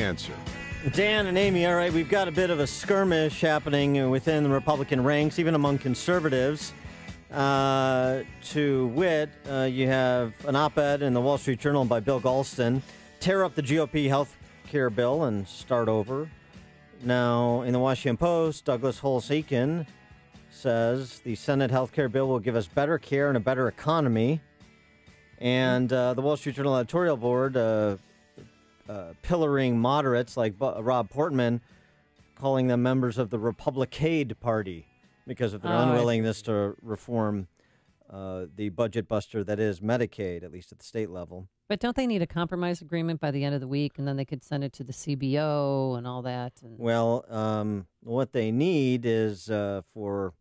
answer. Dan and Amy, all right, we've got a bit of a skirmish happening within the Republican ranks, even among conservatives. To wit, you have an op-ed in the Wall Street Journal by Bill Galston, tear up the GOP health care bill and start over. Now, in the Washington Post, Douglas Holtz-Eakin says the Senate health care bill will give us better care and a better economy. And the Wall Street Journal editorial board pillaring moderates like Rob Portman, calling them members of the Republicade Party because of their unwillingness to reform the budget buster that is Medicaid, at least at the state level. But don't they need a compromise agreement by the end of the week, and then they could send it to the CBO and all that? Well, what they need is for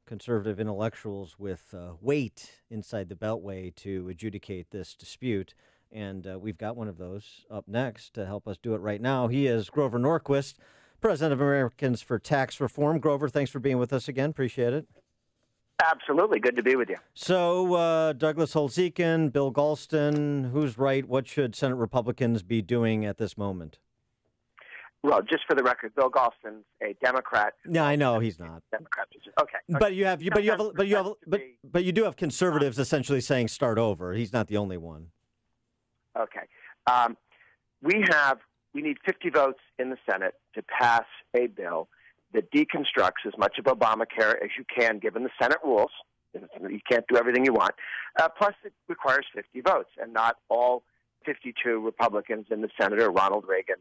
conservative intellectuals with weight inside the Beltway to adjudicate this dispute. And we've got one of those up next to help us do it right now. He is Grover Norquist, President of Americans for Tax Reform. Grover, thanks for being with us again. Appreciate it. Absolutely. Good to be with you. So, Douglas Holtz-Eakin, Bill Galston, who's right? What should Senate Republicans be doing at this moment? Well, just for the record, Bill Galston's a Democrat. Yeah, I know he's not. Democrat. Okay. But you do have conservatives essentially saying start over. He's not the only one. Okay. We need 50 votes in the Senate to pass a bill that deconstructs as much of Obamacare as you can, given the Senate rules. You can't do everything you want. Plus, it requires 50 votes, and not all 52 Republicans in the Senate are Ronald Reagan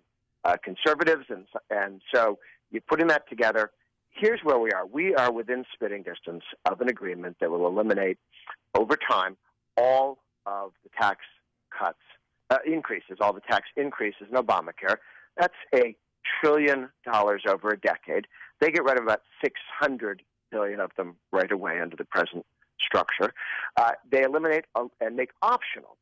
conservatives. And so you're putting that together. Here's where we are. We are within spitting distance of an agreement that will eliminate, over time, all of the tax cuts, increases, all the tax increases in Obamacare. That's $1 trillion over a decade. They get rid of about $600 billion of them right away under the present structure. They eliminate and make optional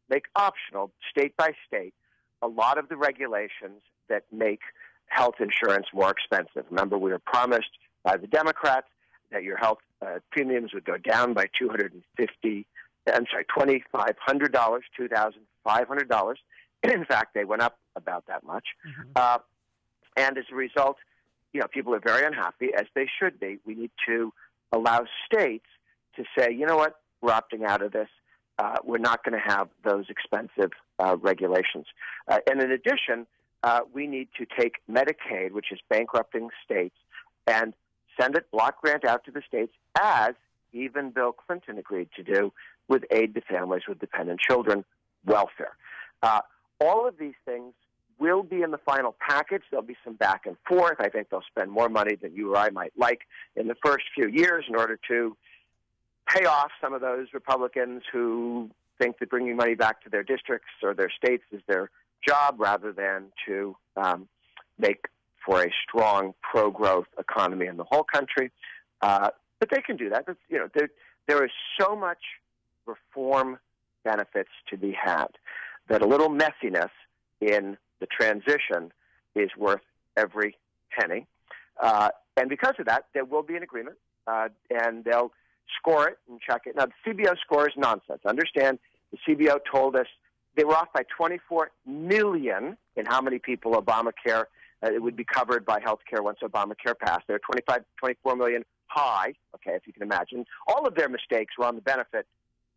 state by state a lot of the regulations that make health insurance more expensive. Remember, we were promised by the Democrats that your health premiums would go down by $2,500, $2,500. In fact, they went up about that much. Mm-hmm. And as a result, people are very unhappy, as they should be. We need to allow states to say, you know what, we're opting out of this. We're not going to have those expensive regulations. And in addition, we need to take Medicaid, which is bankrupting states, and send it block grant out to the states, as even Bill Clinton agreed to do with aid to families with dependent children welfare. All of these things will be in the final package. There'll be some back and forth. I think they'll spend more money than you or I might like in the first few years in order to pay off some of those Republicans who think that bringing money back to their districts or their states is their job, rather than to make for a strong pro-growth economy in the whole country. But they can do that. There is so much reform benefits to be had that a little messiness in the transition is worth every penny. And because of that, there will be an agreement, and they'll score it and check it. Now, the CBO score is nonsense. Understand, the CBO told us they were off by 24 million in how many people Obamacare, it would be covered by health care once Obamacare passed. They're 24 million high, okay, if you can imagine. All of their mistakes were on the benefit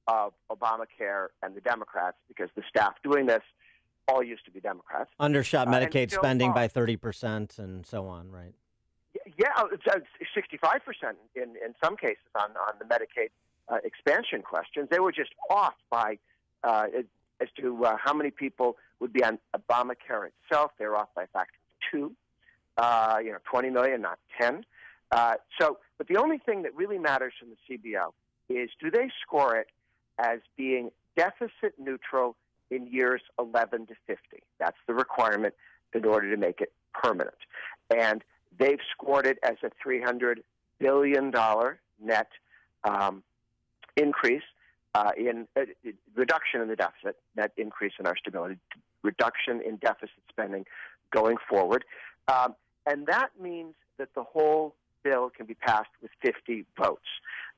of Obamacare and the Democrats, because the staff doing this all used to be Democrats. Undershot Medicaid spending by 30% and so on, right? Yeah, it's 65% in some cases on the Medicaid expansion questions. They were just off by as to how many people would be on Obamacare itself. They were off by a factor of 2, 20 million, not 10. But the only thing that really matters from the CBO is, do they score it as being deficit neutral in years 11 to 50? That's the requirement in order to make it permanent. And they've scored it as a $300 billion net increase in reduction in the deficit, net increase in our stability, reduction in deficit spending going forward. And that means that the whole bill can be passed with 50 votes.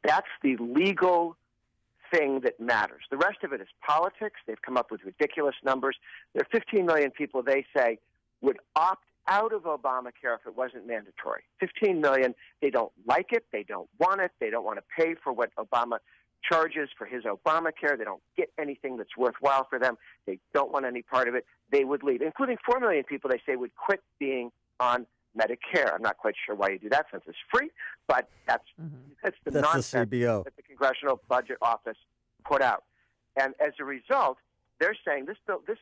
That's the legal thing that matters. The rest of it is politics. They've come up with ridiculous numbers. There are 15 million people, they say, would opt out of Obamacare if it wasn't mandatory. 15 million, they don't like it, they don't want it, they don't want to pay for what Obama charges for his Obamacare, they don't get anything that's worthwhile for them, they don't want any part of it, they would leave, including 4 million people they say would quit being on Medicare. I'm not quite sure why you do that since it's free, but that's the nonsense the CBO. that the Congressional Budget Office put out. And as a result, they're saying this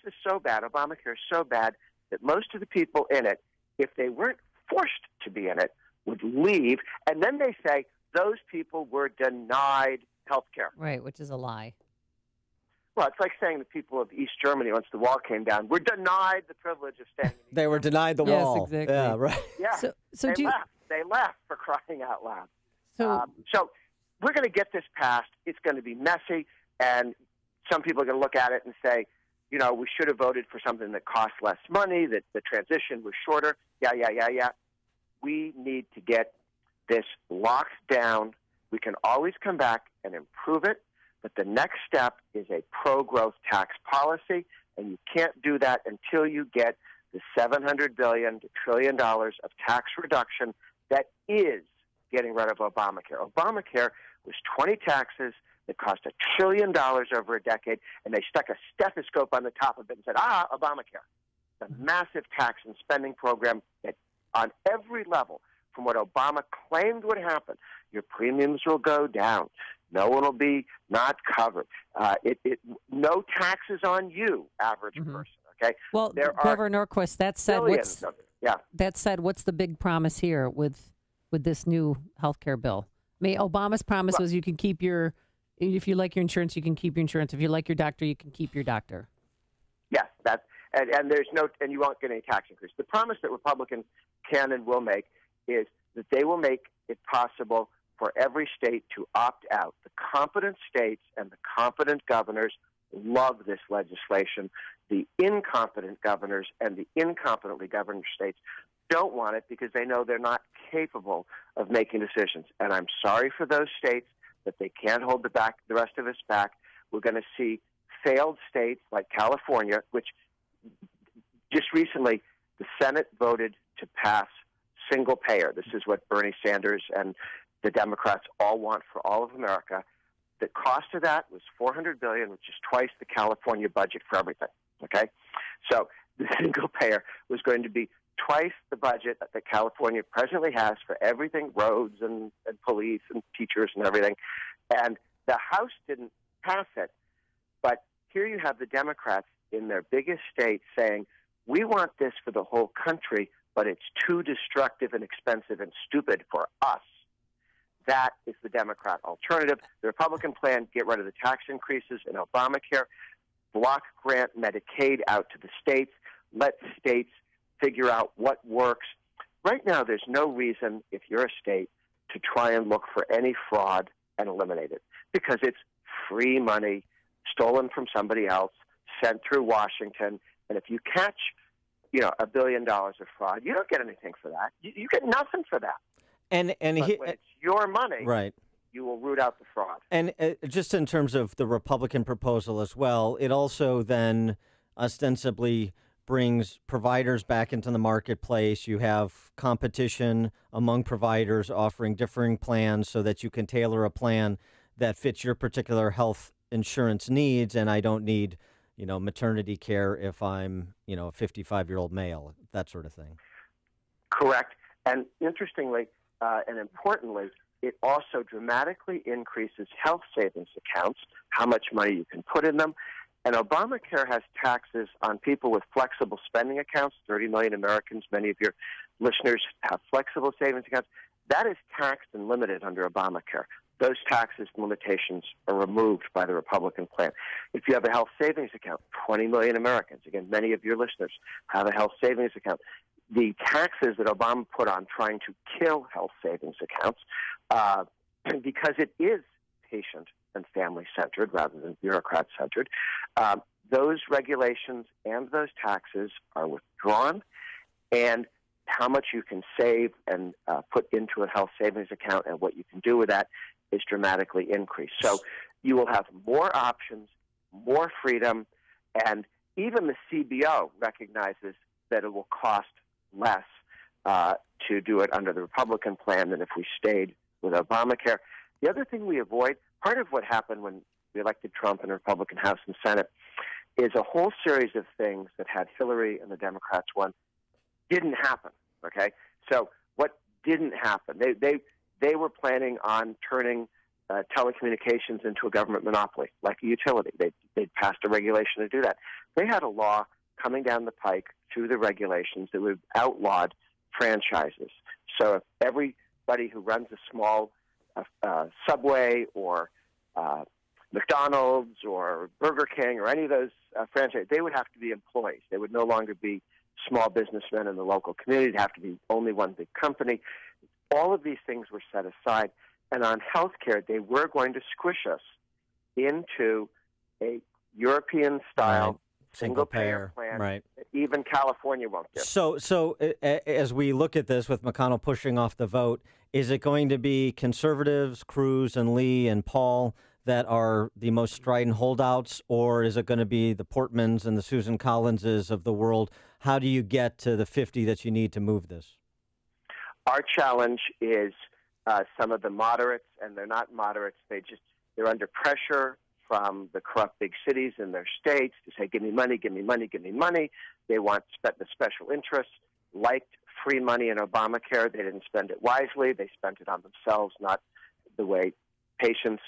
is so bad, Obamacare is so bad, that most of the people in it, if they weren't forced to be in it, would leave. And then they say those people were denied health care. Right, which is a lie. Well, it's like saying the people of East Germany, once the wall came down, were denied the privilege of staying in East They were denied the Yes, wall. exactly. Yeah, right. Yeah, So they left for crying out loud. So So we're going to get this passed. It's going to be messy, and some people are going to look at it and say, you know, we should have voted for something that cost less money, that the transition was shorter. Yeah. We need to get this locked down. We can always come back and improve it, but the next step is a pro-growth tax policy, and you can't do that until you get the $700 billion to $1 trillion of tax reduction that is getting rid of Obamacare. Obamacare was 20 taxes that cost $1 trillion over a decade, and they stuck a stethoscope on the top of it and said, Obamacare. The massive tax and spending program that on every level, from what Obama claimed would happen, your premiums will go down. No one will be not covered. No taxes on you, average person. Okay. well, Governor Norquist, that said, what's the big promise here with this new health care bill? Obama's promise was you can keep if you like your insurance, you can keep your insurance. If you like your doctor, you can keep your doctor. Yes, and there's and you won't get any tax increase. The promise that Republicans can and will make is that they will make it possible for every state to opt out. The competent states and the competent governors love this legislation. The incompetent governors and the incompetently governed states don't want it because they know they're not capable of making decisions. And I'm sorry for those states that they can't hold the rest of us back. We're going to see failed states like California, which just recently the Senate voted to pass single payer. This is what Bernie Sanders and the Democrats all want for all of America. The cost of that was $400 billion, which is twice the California budget for everything. Okay, so the single payer was going to be twice the budget that California presently has for everything, roads and police and teachers and everything. And the House didn't pass it. But here you have the Democrats in their biggest state saying, we want this for the whole country, but it's too destructive and expensive and stupid for us. That is the Democrat alternative. The Republican plan, get rid of the tax increases in Obamacare, block grant Medicaid out to the states, let states figure out what works. Right now, there's no reason, if you're a state, to try and look for any fraud and eliminate it, because it's free money stolen from somebody else, sent through Washington, and if you catch, $1 billion of fraud, you don't get anything for that. You get nothing for that. And when it's your money, right, you will root out the fraud. And just in terms of the Republican proposal as well, it also then ostensibly brings providers back into the marketplace. You have competition among providers offering differing plans so that you can tailor a plan that fits your particular health insurance needs. And I don't need, maternity care if I'm, a 55-year-old male, that sort of thing. Correct. And interestingly and importantly, it also dramatically increases health savings accounts, how much money you can put in them. And Obamacare has taxes on people with flexible spending accounts. 30 million Americans, many of your listeners have flexible savings accounts. That is taxed and limited under Obamacare. Those taxes and limitations are removed by the Republican plan. If you have a health savings account, 20 million Americans, again, many of your listeners have a health savings account. The taxes that Obama put on trying to kill health savings accounts, because it is patient and family-centered rather than bureaucrat-centered, those regulations and those taxes are withdrawn, and how much you can save and put into a health savings account and what you can do with that is dramatically increased. So you will have more options, more freedom, and even the CBO recognizes that it will cost less to do it under the Republican plan than if we stayed with Obamacare. The other thing we avoid, part of what happened when we elected Trump in the Republican House and Senate, is a whole series of things that had Hillary and the Democrats won didn't happen, okay? So what didn't happen? They were planning on turning telecommunications into a government monopoly, like a utility. They'd passed a regulation to do that. They had a law coming down the pike through the regulations that would outlawed franchises. So if everybody who runs a small Subway or McDonald's or Burger King or any of those franchises, they would have to be employees. They would no longer be small businessmen in the local community. It'd have to be only one big company. All of these things were set aside. And on health care, they were going to squish us into a European-style single-payer plan. Right. Even California won't do. So as we look at this with McConnell pushing off the vote, is it going to be conservatives, Cruz and Lee and Paul, that are the most strident holdouts, or is it going to be the Portmans and the Susan Collinses of the world? How do you get to the 50 that you need to move this? Our challenge is some of the moderates, and they're not moderates. They're under pressure from the corrupt big cities in their states to say, give me money, give me money, give me money. They want the special interests, liked free money in Obamacare. They didn't spend it wisely. They spent it on themselves, not the way patients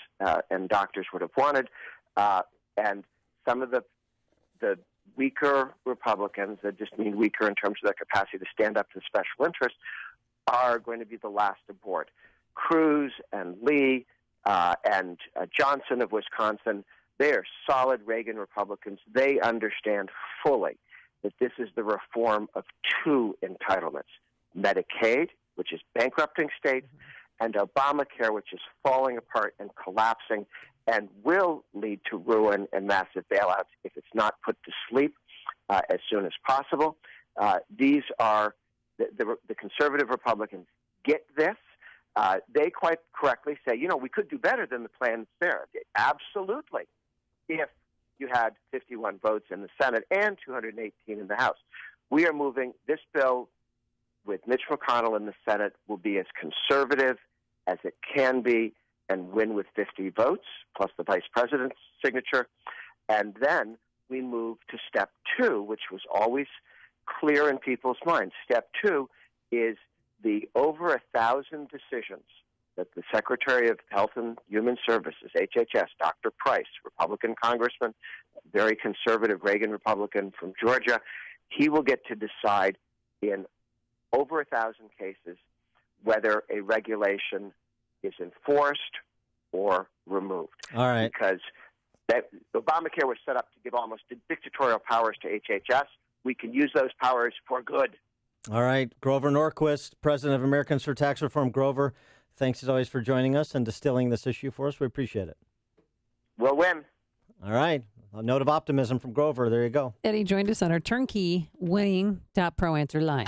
and doctors would have wanted. And some of the weaker Republicans, that just mean weaker in terms of their capacity to stand up to special interests, are going to be the last aboard. Cruz and Lee and Johnson of Wisconsin, they are solid Reagan Republicans. They understand fully that this is the reform of two entitlements: Medicaid, which is bankrupting states, and Obamacare, which is falling apart and collapsing and will lead to ruin and massive bailouts if it's not put to sleep as soon as possible. These are the conservative Republicans get this. They quite correctly say, we could do better than the plan that's there. Absolutely, if you had 51 votes in the Senate and 218 in the House. We are moving this bill with Mitch McConnell in the Senate will be as conservative as it can be and win with 50 votes, plus the vice president's signature. And then we move to step two, which was always clear in people's minds. Step two is the over 1,000 decisions that the Secretary of Health and Human Services, HHS, Dr. Price, Republican congressman, very conservative Reagan Republican from Georgia, he will get to decide in over 1,000 cases whether a regulation is enforced or removed. All right. Because Obamacare was set up to give almost dictatorial powers to HHS. We can use those powers for good. All right. Grover Norquist, president of Americans for Tax Reform. Grover, thanks as always for joining us and distilling this issue for us. We appreciate it. We'll win. All right. A note of optimism from Grover. There you go. Eddie joined us on our turnkey winning.pro answer line.